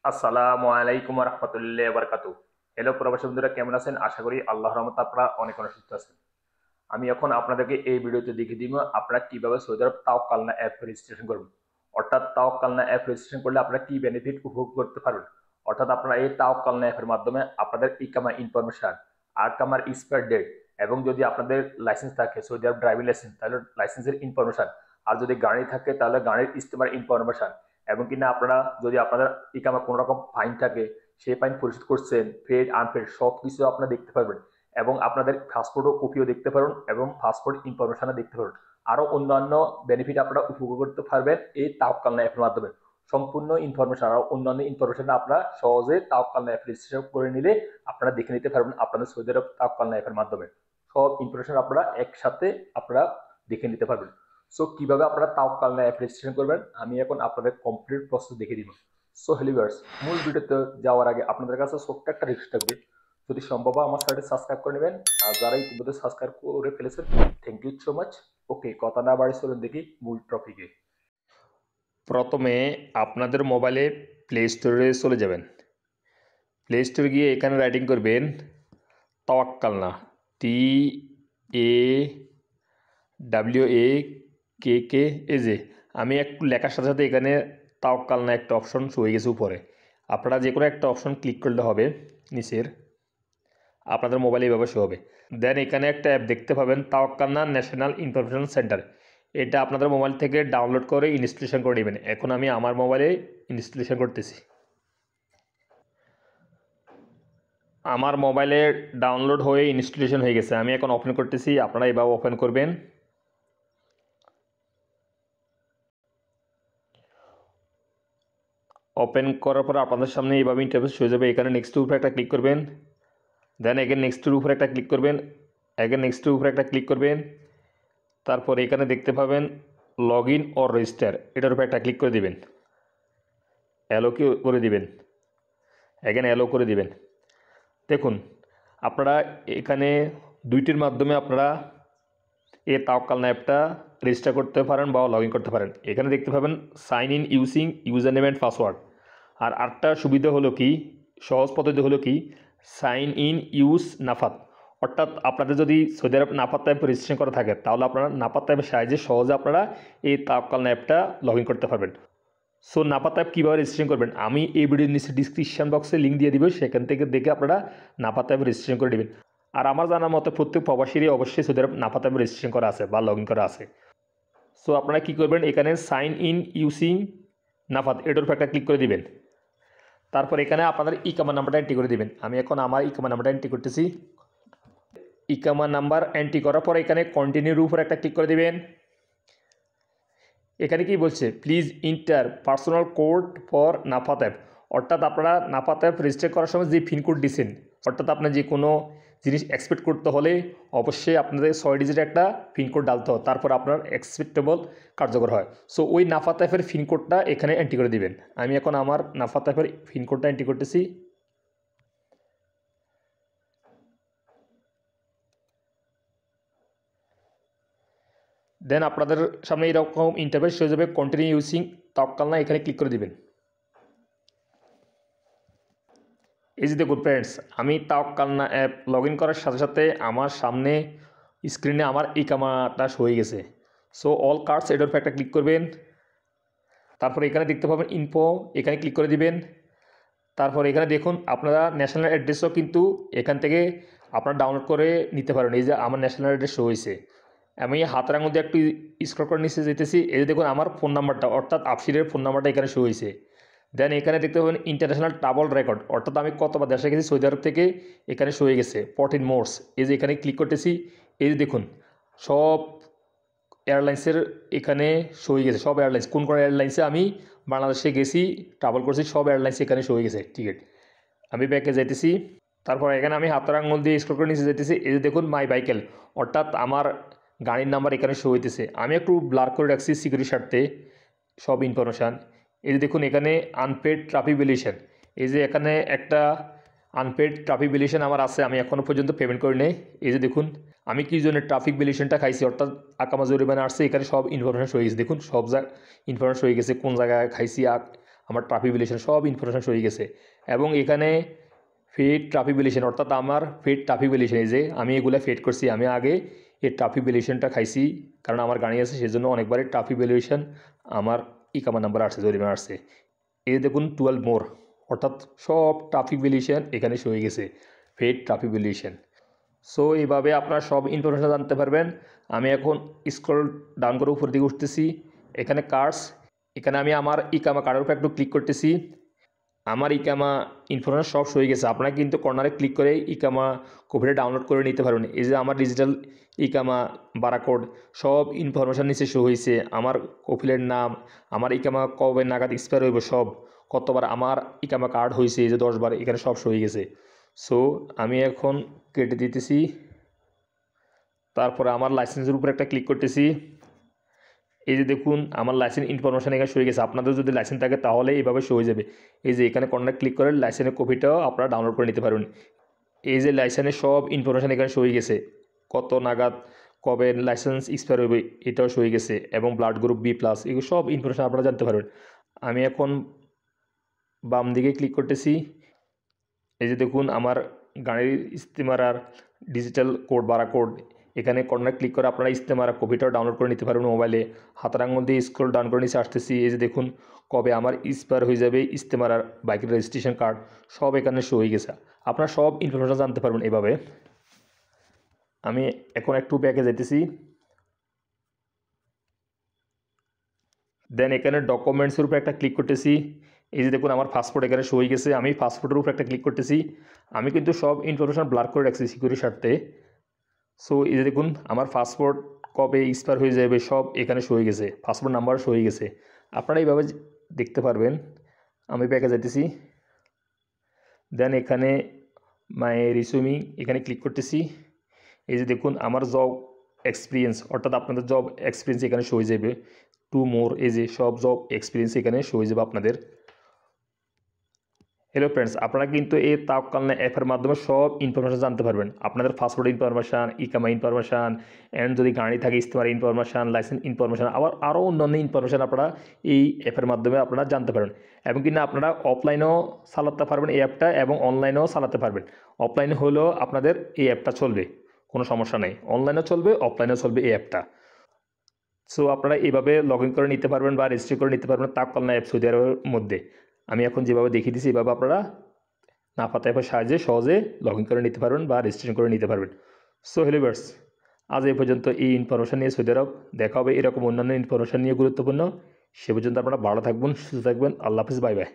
আসসালামু আলাইকুম রহমতুল্লাহ বারকাতু। হ্যালো প্রবাসী বন্ধুরা, কেমন আছেন? আশা করি আল্লাহর রহমতে আপনারা অনেক অনেক সুস্থ আছেন। আমি এখন আপনাদেরকে এই ভিডিওতে দেখিয়ে দিব আপনারা কিভাবে সৌদি আরব তাওয়াক্কালনা অ্যাপ রেজিস্ট্রেশন করবেন। অর্থাৎ তাওয়াক্কালনা অ্যাপ রেজিস্ট্রেশন করলে আপনারা কি বেনিফিট উপভোগ করতে পারবেন। অর্থাৎ আপনারা এই তাওয়াক্কালনা অ্যাপের মাধ্যমে আপনাদের ইকামা ইনফরমেশন, আকামার এক্সপায়ার ডেট, এবং যদি আপনাদের লাইসেন্স থাকে সৌদি আরব ড্রাইভিং লাইসেন্স তাহলে লাইসেন্সের ইনফরমেশন, আর যদি গাড়ি থাকে তাহলে গাড়ির ইস্তেমার ইনফরমেশন, এবং কিনা আপনারা যদি আপনাদের ইকামা কোনো রকম ফাইন থাকে সেই ফাইন পরিশোধ করছেন, পেড আনপেড সব কিছু আপনারা দেখতে পারবেন। এবং আপনাদের পাসপোর্টও কপিও দেখতে পারবেন এবং পাসপোর্ট ইনফরমেশনও দেখতে পারবেন। আরো অন্যান্য বেনিফিট আপনারা উপভোগ করতে পারবেন এই তাওয়াক্কালনা অ্যাপের মাধ্যমে। সম্পূর্ণ ইনফরমেশন আর অন্যান্য ইনফরমেশন আপনারা সহজে তাওয়াক্কালনা অ্যাপ রেজিস্ট্রেশন করে নিলে আপনারা দেখে নিতে পারবেন আপনাদের সৌদি আরব তাওয়াক্কালনা অ্যাপের মাধ্যমে। সব ইনফরমেশন আপনারা একসাথে আপনারা দেখে নিতে পারবেন। সো কিভাবে আপনারা তাওয়াক্কালনা অ্যাপ রেজিস্ট্রেশন করবেন আমি এখন আপনাদের কমপ্লিট প্রসেস দেখে দিব। সো হ্যালো ভিউয়ার্স, মূল ভিডিওতে যাওয়ার আগে আপনাদের কাছে ছোট্ট একটা রিকোয়েস্ট থাকবে, যদি সম্ভব হয় আমার চ্যানেলটি সাবস্ক্রাইব করে নেবেন। আর যারা ইতিমধ্যে সাবস্ক্রাইব করে ফেলেছেন, থ্যাংক ইউ সো মাচ। ওকে, কথা না বাড়ি চলুন দেখি মূল টপিকে। প্রথমে আপনাদের মোবাইলে প্লে স্টোরে চলে যাবেন। প্লে স্টোরে গিয়ে এখানে রাইটিং করবেন তাওয়াক্কালনা, TAWAKK। আমি একটু লেখার সাথে সাথে এখানে তাওয়াক্কালনা একটা অপশন শো হয়ে গেছে উপরে। আপনারা যে কোনো একটা অপশন ক্লিক করলে হবে নিচের, আপনাদের মোবাইলে এইভাবে শো হবে। দেন এখানে একটা অ্যাপ দেখতে পাবেন তাওয়াক্কালনা ন্যাশনাল ইনফরমেশন সেন্টার। এটা আপনাদের মোবাইল থেকে ডাউনলোড করে ইনস্টলেশন করে নেবেন। এখন আমি আমার মোবাইলে ইনস্টলেশন করতেছি। আমার মোবাইলে ডাউনলোড হয়ে ইনস্টলেশন হয়ে গেছে, আমি এখন ওপেন করতেছি। আপনারা এভাবে ওপেন করবেন। ওপেন করার পর আপনাদের সামনে এইভাবে ইন্টারফেস হয়ে যাবে। এখানে নেক্সটের উপরে একটা ক্লিক করবেন। দেন এগেন নেক্সটের উপরে একটা ক্লিক করবেন। এগেন নেক্সটের উপরে একটা ক্লিক করবেন। তারপর এখানে দেখতে পাবেন লগ ইন অর রেজিস্টার, এটার উপরে একটা ক্লিক করে দিবেন। অ্যালো করে দিবেন। এগেন অ্যালো করে দিবেন। দেখুন আপনারা এখানে দুইটির মাধ্যমে আপনারা এই তাওয়াক্কালনা অ্যাপটা রেজিস্টার করতে পারেন বা লগ ইন করতে পারেন। এখানে দেখতে পাবেন sign in using user name and password. আর আরেকটা সুবিধা হলো কি, সহজ পদ্ধতি হলো কি, সাইন ইন ইউজ নাফাত। অর্থাৎ আপনাদের যদি সৌদি আরব নাফাত অ্যাপ রেজিস্ট্রেশন করা থাকে তাহলে আপনারা নাফাত অ্যাপের সাহায্যে সহজে আপনারা এই তাওয়াক্কালনা অ্যাপটা লগ ইন করতে পারবেন। সো নাপাতা অ্যাপ কীভাবে রেজিস্ট্রেশন করবেন আমি এই ভিডিওর নিচে ডিসক্রিপশন বক্সে লিঙ্ক দিয়ে দিব, সেখান থেকে দেখে আপনারা নাপাতা অ্যাপ রেজিস্ট্রেশন করে নেবেন। আর আমার জানার মতো প্রত্যেক প্রবাসীরই অবশ্যই সৌদি আরব নাপাতা অ্যাপ রেজিস্ট্রেশন করা আছে বা লগ ইন করা আছে। সো আপনারা কী করবেন, এখানে সাইন ইন ইউজিং নাফাত এটার উপর একটা ক্লিক করে দিবেন। তারপর এখানে আপনাদের ইকামা নাম্বারটা এন্ট্রি করে দিবেন। আমি এখন আমার ইকামা নাম্বারটা এন্ট্রি করতেছি। ইকামা নাম্বার এন্ট্রি করার পর এখানে কন্টিনিউর উপর একটা ক্লিক করে দিবেন। এখানে কি বলছে, please inter personal code for নাফাত app. অর্থাৎ আপনারা নাফাত অ্যাপ রেজিস্টার করার সময় যে পিনকোড দিচ্ছেন, অর্থাৎ আপনার যে কোনো জিনিস এক্সপেক্ট করতে হলে অবশ্যই আপনাদের 6 ডিজিট একটা পিনকোড ডালতে হয়, তারপর আপনার এক্সপেক্টেবল কার্যকর হয়। সো ওই নাফাত অ্যাপের পিনকোডটা এখানে এন্ট্রি করে দিবেন। আমি এখন আমার নাফাত অ্যাপের পিনকোডটা এন্ট্রি করতেছি। দেন আপনাদের সামনে এরকম ইন্টারফেস হয়ে যাবে, কন্টিনিউ ইউজিং তাওয়াক্কালনা, এখানে ক্লিক করে দিবেন। এই যে দেখুন ফ্রেন্ডস, আমি তাওয়াক্কালনা অ্যাপ লগ ইন করার সাথে সাথে আমার সামনে স্ক্রিনে আমার ইকামাটা হয়ে গেছে। সো অল কার্ডস এটার উপর একটা ক্লিক করবেন। তারপর এখানে দেখতে পাবেন ইনফো, এখানে ক্লিক করে দিবেন। তারপর এখানে দেখুন আপনারা ন্যাশনাল অ্যাড্রেসও কিন্তু এখান থেকে আপনারা ডাউনলোড করে নিতে পারেন। এই যে আমার ন্যাশনাল অ্যাড্রেস শো হয়েছে, আমি হাতের আঙুল দিয়ে একটু স্ক্রল করে নিচে যেতেছি। এই যে দেখুন আমার ফোন নাম্বারটা, অর্থাৎ আফসিরের ফোন নাম্বারটা এখানে শো হয়েছে। দেন এখানে দেখতে পাবেন ইন্টারন্যাশনাল ট্রাভেল রেকর্ড, অর্থাৎ আমি কতবার দেশে গেছি সৌদি আরব থেকে এখানে শো হয়ে গেছে। 14 মোর্স, এই যে এখানে ক্লিক করতেছি। এই যে দেখুন সব এয়ারলাইন্সের এখানে শো হয়ে গেছে, সব এয়ারলাইন্স কোন কোন এয়ারলাইন্সে আমি বাংলাদেশে গেছি ট্রাভেল করছি সব এয়ারলাইন্স এখানে শো হয়ে গেছে টিকিট। আমি ব্যাকে যাইতেছি। তারপর এখানে আমি হাতের আঙুল দিয়ে স্ক্রল করে নিচে যেতেছি। এই যে দেখুন মাই বাইকেল, অর্থাৎ আমার গাড়ির নাম্বার এখানে শো হইতেছে। আমি একটু ব্লার করে রাখছি সিকিউরিটির স্বার্থে সব ইনফরমেশান। এই যে দেখুন এখানে আনপেড ট্রাফিক ভ্যালুয়েশন, এই যে এখানে একটা আনপেড ট্রাফিক ভ্যালুয়েশন আমার আছে, আমি এখনও পর্যন্ত পেমেন্ট করি নেই। এই যে দেখুন আমি কি জন্য ট্রাফিক ভ্যালুয়েশনটা খাইছি, অর্থাৎ আকামা জরিমানা আসছে, এখানে সব ইনফরমেশন হয়ে গেছে। দেখুন সব ইনফরমেশন হয়ে গেছে, কোন জায়গায় খাইছি, আমার ট্রাফিক ভিলেশন সব ইনফরমেশন শো হয়ে গেছে। এবং এখানে ফেড ট্রাফিক ভিলেশন অর্থাৎ আমার ফেড ট্রাফিক ভিলেশন, এই যে আমি এগুলো ফেড করছি, আমি আগে এই ট্রাফিক ভিলেশনটা খাইছি কারণ আমার গাড়ি আছে, সেজন্য অনেকবারই ট্রাফিক ভিলেশন আমার ইকামা নাম্বার আসছে, জরিমানা আসছে। এই দেখুন 12 মোর, অর্থাৎ সব ট্রাফিক ভিলেশন এখানে শো হয়ে গেছে, ফেড ট্রাফিক ভিলেশন। সো এইভাবে আপনারা সব ইনফরমেশন জানতে পারবেন। আমি এখন স্ক্রল ডাউন করে উপর দিকে উঠতেছি, এখানে কার্ডস, এখানে আমি আমার ইকামা কার্ডের উপর একটু ক্লিক করতেছি। আমার ইকামা ইনফরমেশন সব শো হয়ে গেছে। আপনারা কিন্তু কর্নারে ক্লিক করে ইকামা কপিটা ডাউনলোড করে নিতে পারবেন। এই যে আমার ডিজিটাল ইকামা বারাকোড সব ইনফরমেশন নিচে শো হয়েছে, আমার কপিলের নাম, আমার ইকামা কবে নাগাদ এক্সপায়ার হইব, সব কতবার আমার ইকামা কার্ড হয়েছে, এই যে 10 বার, এখানে সব শো হয়ে গেছে। সো আমি এখন কেটে দিতেছি, তারপরে আমার লাইসেন্সের উপর একটা ক্লিক করতেছি। এই যে দেখুন আমার লাইসেন্স ইনফরমেশন এখানে শো হয়ে গেছে। আপনাদের যদি লাইসেন্স থাকে তাহলে এইভাবে শো হয়ে যাবে। এই যে এখানে কর্নারে ক্লিক করে লাইসেন্সের কপিটাও আপনারা ডাউনলোড করে নিতে পারবেন। এই যে লাইসেন্সের সব ইনফরমেশন এখানে শো হয়ে গেছে, কত নাগাদ কবে লাইসেন্স এক্সপায়ার হবে এটাও শো হয়ে গেছে, এবং ব্লাড গ্রুপ B+, এগুলো সব ইনফরমেশন আপনারা জানতে পারবেন। আমি এখন বাম দিকে ক্লিক করতেছি। এই যে দেখুন আমার গাড়ির ইস্তেমারার ডিজিটাল কোড বারাকোড, এখানে কর্নার ক্লিক করে আপনারা ইস্তেমারা কপিটাও ডাউনলোড করে নিতে পারবেন মোবাইলে। হাতের আঙুল দিয়ে স্ক্রল ডাউন করে নিচে আসতেছি। এই যে দেখুন কবে আমার এক্সপায়ার হয়ে যাবে ইস্তেমারার বাইকের রেজিস্ট্রেশন কার্ড, সব এখানে শো হয়ে গেছে। আপনারা সব ইনফরমেশন জানতে পারবেন এভাবে। আমি এখন একটু ব্যাকে যাইতেছি, দেন এখানে ডকুমেন্টসের উপর একটা ক্লিক করতেছি। এই যে দেখুন আমার পাসপোর্ট এখানে শো হয়ে গেছে, আমি পাসপোর্টের উপর একটা ক্লিক করতেছি। আমি কিন্তু সব ইনফরমেশন ব্লার করে রাখছি সিকিউরিটির স্বার্থে। সো এই যে দেখুন আমার পাসপোর্ট কবে এক্সপায়ার হয়ে যাবে সব এখানে শো হয়ে গেছে, পাসপোর্ট নাম্বার শো হয়ে গেছে। আপনারা এইভাবে দেখতে পারবেন। আমি ব্যাকে যাইতেছি, দেন এখানে মাই রিসিউমিং এখানে ক্লিক করতেছি। এই যে দেখুন আমার জব এক্সপিরিয়েন্স, অর্থাৎ আপনাদের জব এক্সপিরিয়েন্স এখানে শো হয়ে যাবে, 2 মোর, এই যে সব জব এক্সপিরিয়েন্স এখানে শো হয়ে যাবে আপনাদের। হ্যালো ফ্রেন্ডস, আপনারা কিন্তু এই তাওয়াক্কালনা অ্যাপের মাধ্যমে সব ইনফরমেশন জানতে পারবেন। আপনাদের পাসপোর্ট ইনফরমেশান, ইকামা ইনফরমেশান, অ্যান্ড যদি গাড়ি থাকে ইস্তেমার ইনফরমেশান, লাইসেন্স ইনফরমেশান, আরও অন্যান্য ইনফরমেশান আপনারা এই অ্যাপের মাধ্যমে আপনারা জানতে পারবেন। এবং কিনা আপনারা অফলাইনেও চালাতে পারবেন এই অ্যাপটা, এবং অনলাইনেও চালাতে পারবেন। অফলাইনে হলেও আপনাদের এই অ্যাপটা চলবে, কোনো সমস্যা নেই। অনলাইনেও চলবে, অফলাইনেও চলবে এই অ্যাপটা। সো আপনারা এইভাবে লগ ইন করে নিতে পারবেন বা রেজিস্ট্রি করে নিতে পারবেন তাওয়াক্কালনা অ্যাপ সৌদি আরবের মধ্যে। আমি এখন যেভাবে দেখিয়ে দিচ্ছি এইভাবে আপনারা নাফাত অ্যাপের সাহায্যে সহজে লগ ইন করে নিতে পারবেন বা রেজিস্ট্রেশন করে নিতে পারবেন। সো হ্যালো ভিউয়ার্স, আজ এই পর্যন্ত এই ইনফরমেশন নিয়ে সৌদি আরব। দেখা হবে এরকম অন্যান্য ইনফরমেশন নিয়ে গুরুত্বপূর্ণ। সে পর্যন্ত আপনারা ভালো থাকবেন, সুস্থ থাকবেন। আল্লাহ হাফিজ, বাই বাই।